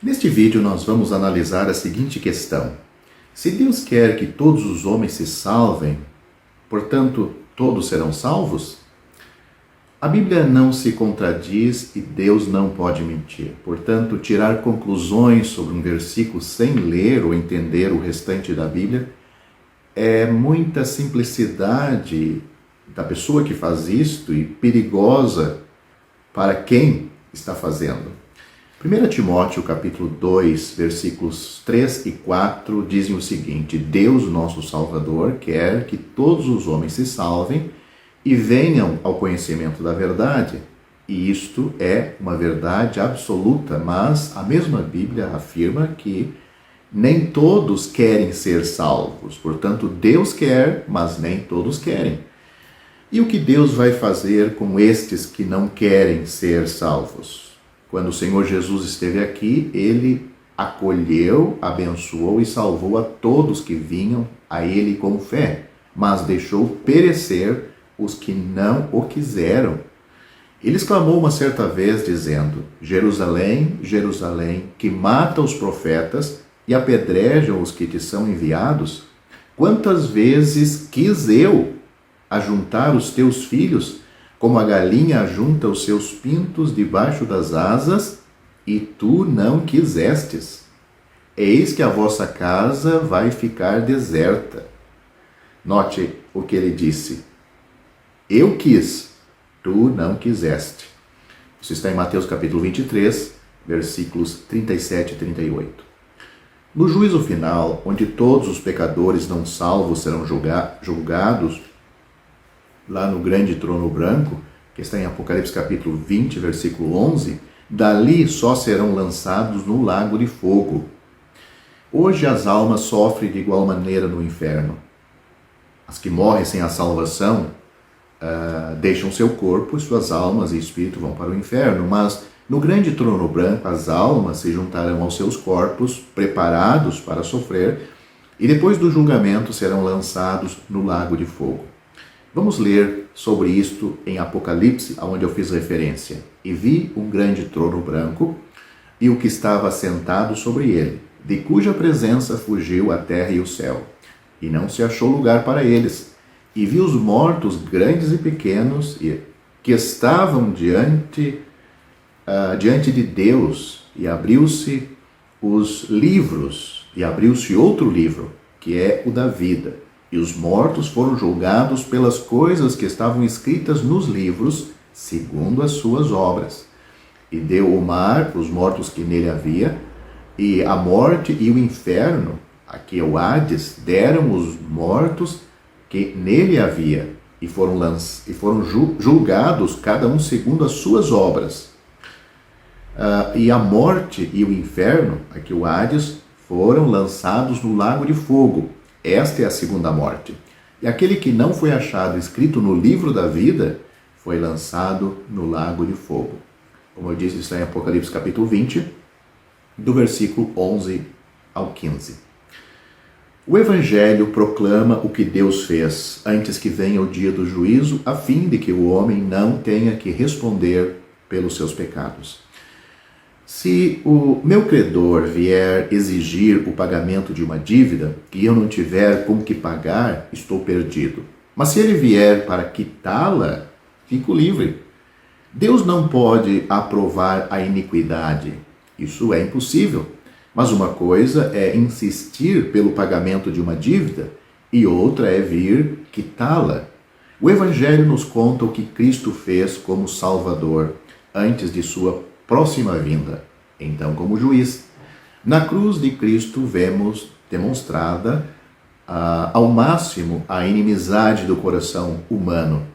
Neste vídeo nós vamos analisar a seguinte questão: se Deus quer que todos os homens se salvem, portanto, todos serão salvos? A Bíblia não se contradiz e Deus não pode mentir. Portanto, tirar conclusões sobre um versículo sem ler ou entender o restante da Bíblia é muita simplicidade da pessoa que faz isto e perigosa para quem está fazendo. 1 Timóteo capítulo 2, versículos 3 e 4 dizem o seguinte: Deus, nosso Salvador, quer que todos os homens se salvem e venham ao conhecimento da verdade. E isto é uma verdade absoluta, mas a mesma Bíblia afirma que nem todos querem ser salvos. Portanto, Deus quer, mas nem todos querem. E o que Deus vai fazer com estes que não querem ser salvos? Quando o Senhor Jesus esteve aqui, Ele acolheu, abençoou e salvou a todos que vinham a Ele com fé, mas deixou perecer os que não o quiseram. Ele exclamou uma certa vez, dizendo: Jerusalém, Jerusalém, que mata os profetas e apedrejam os que te são enviados, quantas vezes quis eu ajuntar os teus filhos, como a galinha ajunta os seus pintos debaixo das asas, e tu não quisestes. Eis que a vossa casa vai ficar deserta. Note o que ele disse: eu quis, tu não quiseste. Isso está em Mateus capítulo 23, versículos 37 e 38. No juízo final, onde todos os pecadores não salvos serão julgados, lá no grande trono branco, que está em Apocalipse capítulo 20, versículo 11, dali só serão lançados no lago de fogo. Hoje as almas sofrem de igual maneira no inferno. As que morrem sem a salvação deixam seu corpo e suas almas e espírito vão para o inferno, mas no grande trono branco as almas se juntarão aos seus corpos, preparados para sofrer, e depois do julgamento serão lançados no lago de fogo. Vamos ler sobre isto em Apocalipse, onde eu fiz referência. E vi um grande trono branco e o que estava sentado sobre ele, de cuja presença fugiu a terra e o céu, e não se achou lugar para eles. E vi os mortos, grandes e pequenos, que estavam diante de Deus, e abriu-se os livros, e abriu-se outro livro, que é o da vida. E os mortos foram julgados pelas coisas que estavam escritas nos livros, segundo as suas obras. E deu o mar os mortos que nele havia, e a morte e o inferno, aqui é o Hades, deram os mortos que nele havia, e foram julgados, cada um segundo as suas obras. E a morte e o inferno, aqui o Hades, foram lançados no lago de fogo. Esta é a segunda morte. E aquele que não foi achado escrito no livro da vida foi lançado no lago de fogo. Como eu disse, está em Apocalipse capítulo 20, do versículo 11 ao 15. O Evangelho proclama o que Deus fez antes que venha o dia do juízo, a fim de que o homem não tenha que responder pelos seus pecados. Se o meu credor vier exigir o pagamento de uma dívida e eu não tiver com que pagar, estou perdido. Mas se ele vier para quitá-la, fico livre. Deus não pode aprovar a iniquidade. Isso é impossível. Mas uma coisa é insistir pelo pagamento de uma dívida e outra é vir quitá-la. O Evangelho nos conta o que Cristo fez como Salvador antes de sua próxima vinda, então como juiz. Na cruz de Cristo vemos demonstrada ao máximo a inimizade do coração humano,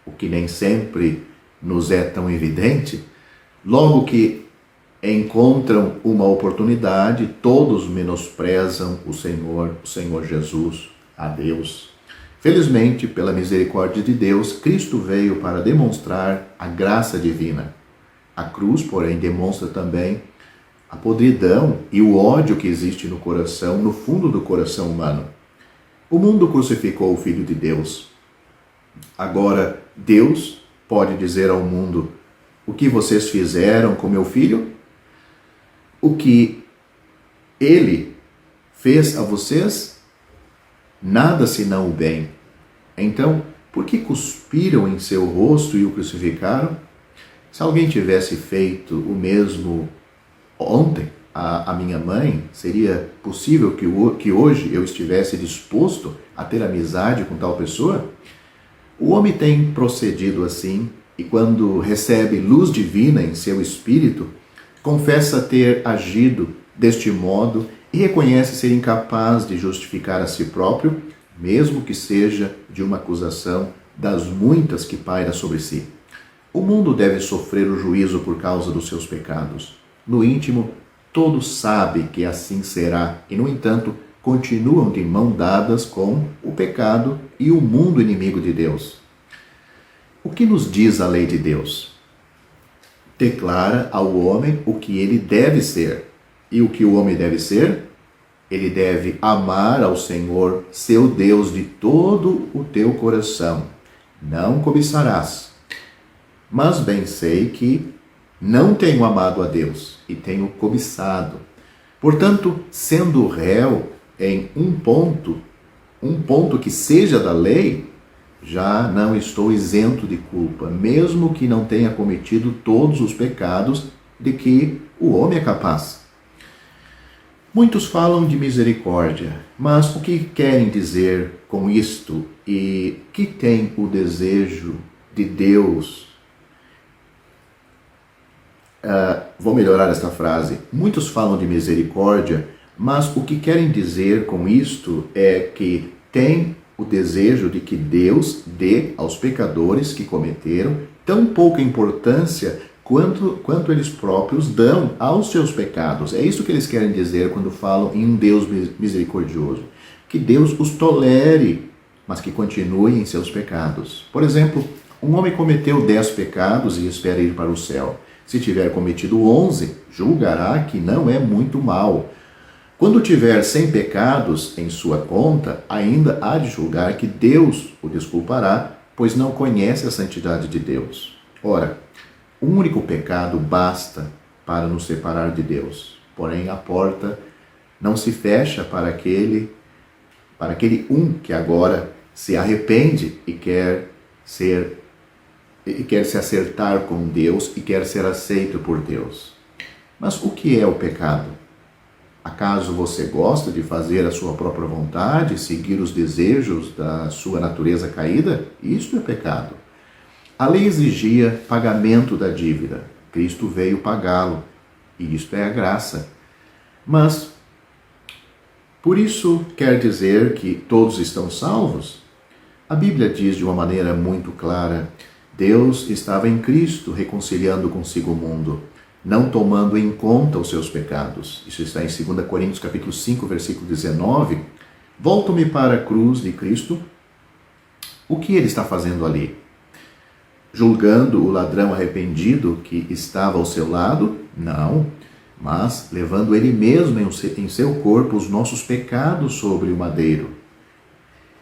o que nem sempre nos é tão evidente. Logo que encontram uma oportunidade, todos menosprezam o Senhor Jesus, a Deus. Felizmente, pela misericórdia de Deus, Cristo veio para demonstrar a graça divina. A cruz, porém, demonstra também a podridão e o ódio que existe no coração, no fundo do coração humano. O mundo crucificou o Filho de Deus. Agora, Deus pode dizer ao mundo: o que vocês fizeram com meu filho? O que ele fez a vocês? Nada senão o bem. Então, por que cuspiram em seu rosto e o crucificaram? Se alguém tivesse feito o mesmo ontem à minha mãe, seria possível que hoje eu estivesse disposto a ter amizade com tal pessoa? O homem tem procedido assim, e quando recebe luz divina em seu espírito, confessa ter agido deste modo e reconhece ser incapaz de justificar a si próprio, mesmo que seja de uma acusação das muitas que paira sobre si. O mundo deve sofrer o juízo por causa dos seus pecados. No íntimo, todos sabem que assim será e, no entanto, continuam de mão dadas com o pecado e o mundo inimigo de Deus. O que nos diz a lei de Deus? Declara ao homem o que ele deve ser. E o que o homem deve ser? Ele deve amar ao Senhor, seu Deus, de todo o teu coração. Não cobiçarás. Mas bem sei que não tenho amado a Deus e tenho cobiçado. Portanto, sendo réu em um ponto que seja da lei, já não estou isento de culpa, mesmo que não tenha cometido todos os pecados de que o homem é capaz. Muitos falam de misericórdia, mas o que querem dizer com isto e que tem o desejo de Deus? Vou melhorar esta frase. Muitos falam de misericórdia, mas o que querem dizer com isto é que tem o desejo de que Deus dê aos pecadores que cometeram tão pouca importância quanto eles próprios dão aos seus pecados. É isso que eles querem dizer quando falam em um Deus misericordioso. Que Deus os tolere, mas que continue em seus pecados. Por exemplo, um homem cometeu 10 pecados e espera ir para o céu. Se tiver cometido 11, julgará que não é muito mal. Quando tiver 100 pecados em sua conta, ainda há de julgar que Deus o desculpará, pois não conhece a santidade de Deus. Ora, um único pecado basta para nos separar de Deus. Porém, a porta não se fecha para aquele que agora se arrepende e quer se acertar com Deus e quer ser aceito por Deus. Mas o que é o pecado? Acaso você gosta de fazer a sua própria vontade, seguir os desejos da sua natureza caída? Isto é pecado. A lei exigia pagamento da dívida. Cristo veio pagá-lo, e isto é a graça. Mas, por isso quer dizer que todos estão salvos? A Bíblia diz de uma maneira muito clara: Deus estava em Cristo reconciliando consigo o mundo, não tomando em conta os seus pecados. Isso está em 2 Coríntios capítulo 5, versículo 19. Volto-me para a cruz de Cristo. O que ele está fazendo ali? Julgando o ladrão arrependido que estava ao seu lado? Não, mas levando ele mesmo em seu corpo os nossos pecados sobre o madeiro,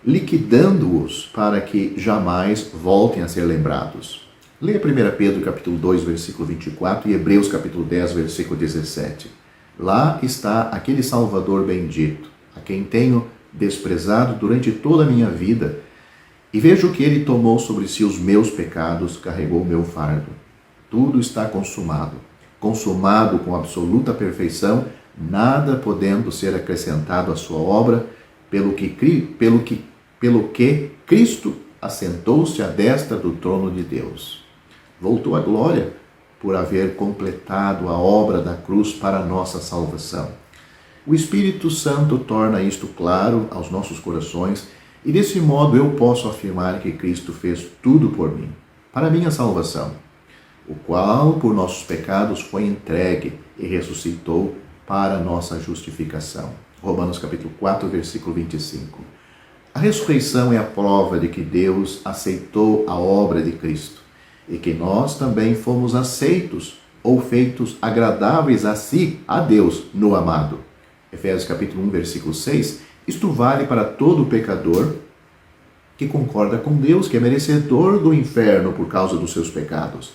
liquidando-os para que jamais voltem a ser lembrados. Leia 1 Pedro capítulo 2, versículo 24 e Hebreus capítulo 10, versículo 17. Lá está aquele Salvador bendito, a quem tenho desprezado durante toda a minha vida, e vejo que ele tomou sobre si os meus pecados, carregou o meu fardo. Tudo está consumado, consumado com absoluta perfeição, nada podendo ser acrescentado à sua obra, pelo que Cristo assentou-se à destra do trono de Deus. Voltou à glória por haver completado a obra da cruz para a nossa salvação. O Espírito Santo torna isto claro aos nossos corações e desse modo eu posso afirmar que Cristo fez tudo por mim, para a minha salvação, o qual por nossos pecados foi entregue e ressuscitou para a nossa justificação. Romanos capítulo 4, versículo 25. A ressurreição é a prova de que Deus aceitou a obra de Cristo e que nós também fomos aceitos ou feitos agradáveis a si, a Deus, no amado. Efésios capítulo 1, versículo 6. Isto vale para todo pecador que concorda com Deus, que é merecedor do inferno por causa dos seus pecados,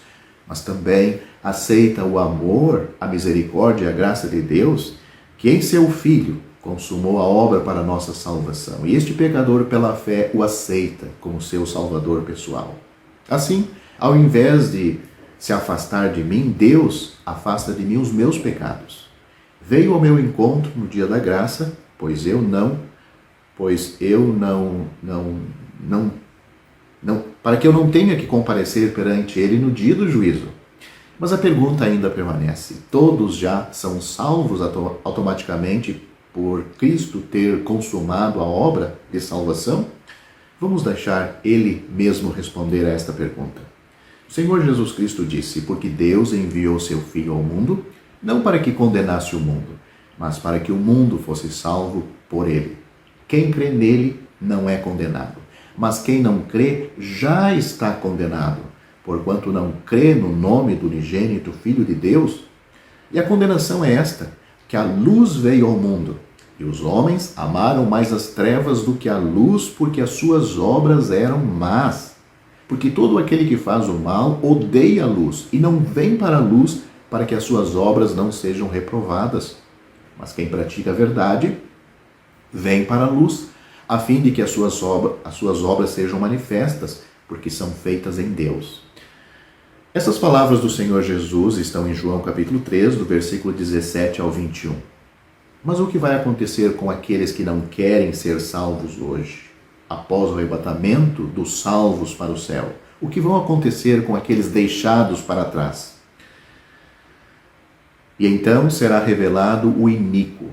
mas também aceita o amor, a misericórdia e a graça de Deus, que em seu Filho consumou a obra para a nossa salvação. E este pecador, pela fé, o aceita como seu salvador pessoal. Assim, ao invés de se afastar de mim, Deus afasta de mim os meus pecados. Veio ao meu encontro no dia da graça, para que eu não tenha que comparecer perante ele no dia do juízo. Mas a pergunta ainda permanece: todos já são salvos automaticamente por Cristo ter consumado a obra de salvação? Vamos deixar ele mesmo responder a esta pergunta. O Senhor Jesus Cristo disse: porque Deus enviou seu Filho ao mundo, não para que condenasse o mundo, mas para que o mundo fosse salvo por ele. Quem crê nele não é condenado, mas quem não crê já está condenado, porquanto não crê no nome do unigênito Filho de Deus. E a condenação é esta, que a luz veio ao mundo, e os homens amaram mais as trevas do que a luz, porque as suas obras eram más. Porque todo aquele que faz o mal odeia a luz, e não vem para a luz, para que as suas obras não sejam reprovadas. Mas quem pratica a verdade, vem para a luz, a fim de que as suas obras sejam manifestas, porque são feitas em Deus. Essas palavras do Senhor Jesus estão em João capítulo 3, do versículo 17 ao 21. Mas o que vai acontecer com aqueles que não querem ser salvos hoje, após o arrebatamento dos salvos para o céu? O que vai acontecer com aqueles deixados para trás? E então será revelado o iníquo,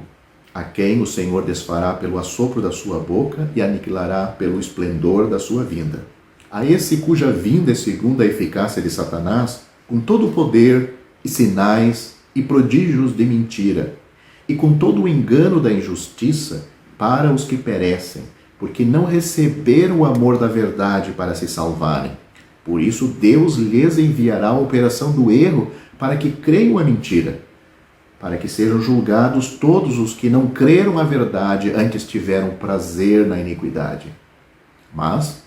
a quem o Senhor desfará pelo assopro da sua boca e aniquilará pelo esplendor da sua vinda. A esse cuja vinda é segundo a eficácia de Satanás, com todo o poder e sinais e prodígios de mentira, e com todo o engano da injustiça para os que perecem, porque não receberam o amor da verdade para se salvarem. Por isso Deus lhes enviará a operação do erro para que creiam a mentira, para que sejam julgados todos os que não creram a verdade, antes tiveram prazer na iniquidade. Mas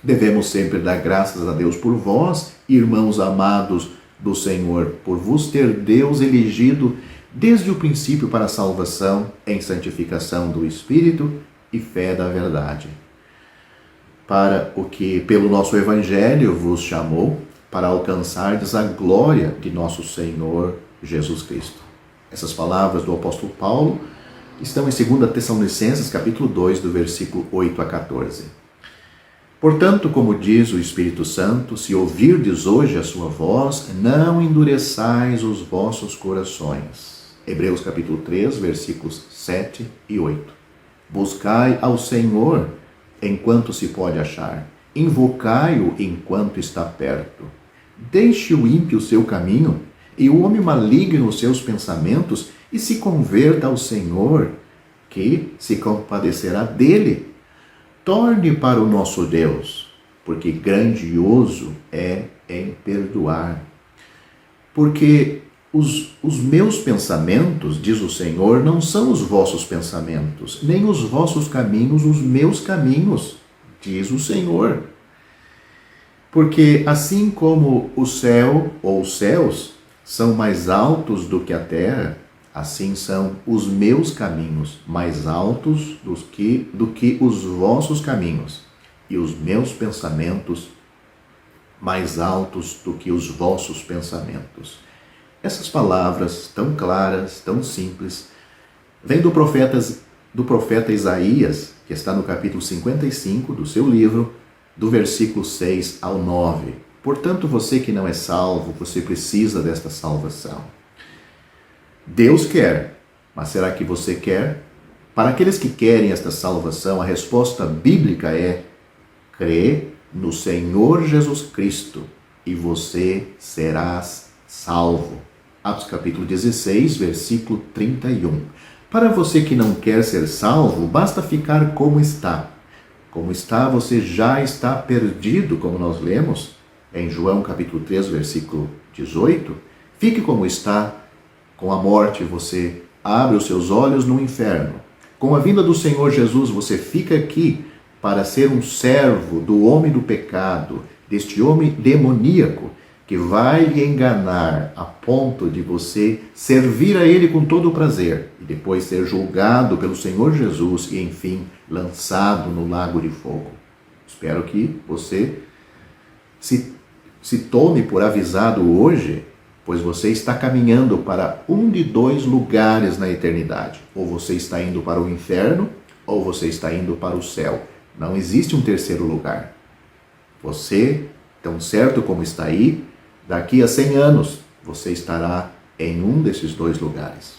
devemos sempre dar graças a Deus por vós, irmãos amados do Senhor, por vos ter Deus elegido desde o princípio para a salvação, em santificação do Espírito e fé da verdade. Para o que pelo nosso Evangelho vos chamou, para alcançardes a glória de nosso Senhor Jesus Cristo. Essas palavras do apóstolo Paulo estão em 2 Tessalonicenses, capítulo 2, do versículo 8 a 14. Portanto, como diz o Espírito Santo, se ouvirdes hoje a sua voz, não endureçais os vossos corações. Hebreus capítulo 3, versículos 7 e 8. Buscai ao Senhor enquanto se pode achar, invocai-o enquanto está perto. Deixe o ímpio o seu caminho, e o homem maligno os seus pensamentos, e se converta ao Senhor, que se compadecerá dele. Torne para o nosso Deus, porque grandioso é em perdoar. Porque os meus pensamentos, diz o Senhor, não são os vossos pensamentos, nem os vossos caminhos os meus caminhos, diz o Senhor. Porque assim como o céu ou os céus são mais altos do que a terra, assim são os meus caminhos mais altos do que os vossos caminhos, e os meus pensamentos mais altos do que os vossos pensamentos. Essas palavras tão claras, tão simples, vêm do profeta Isaías, que está no capítulo 55 do seu livro, do versículo 6 ao 9. Portanto, você que não é salvo, você precisa desta salvação. Deus quer, mas será que você quer? Para aqueles que querem esta salvação, a resposta bíblica é: crê no Senhor Jesus Cristo e você serás salvo. Atos capítulo 16, versículo 31. Para você que não quer ser salvo, basta ficar como está. Como está, você já está perdido, como nós lemos em João capítulo 3, versículo 18. Fique como está, com a morte você abre os seus olhos no inferno. Com a vinda do Senhor Jesus, você fica aqui para ser um servo do homem do pecado, deste homem demoníaco, que vai lhe enganar a ponto de você servir a ele com todo o prazer e depois ser julgado pelo Senhor Jesus e, enfim, lançado no lago de fogo. Espero que você se tome por avisado hoje, pois você está caminhando para um de dois lugares na eternidade. Ou você está indo para o inferno, ou você está indo para o céu. Não existe um terceiro lugar. Você, tão certo como está aí, daqui a 100 anos, você estará em um desses dois lugares.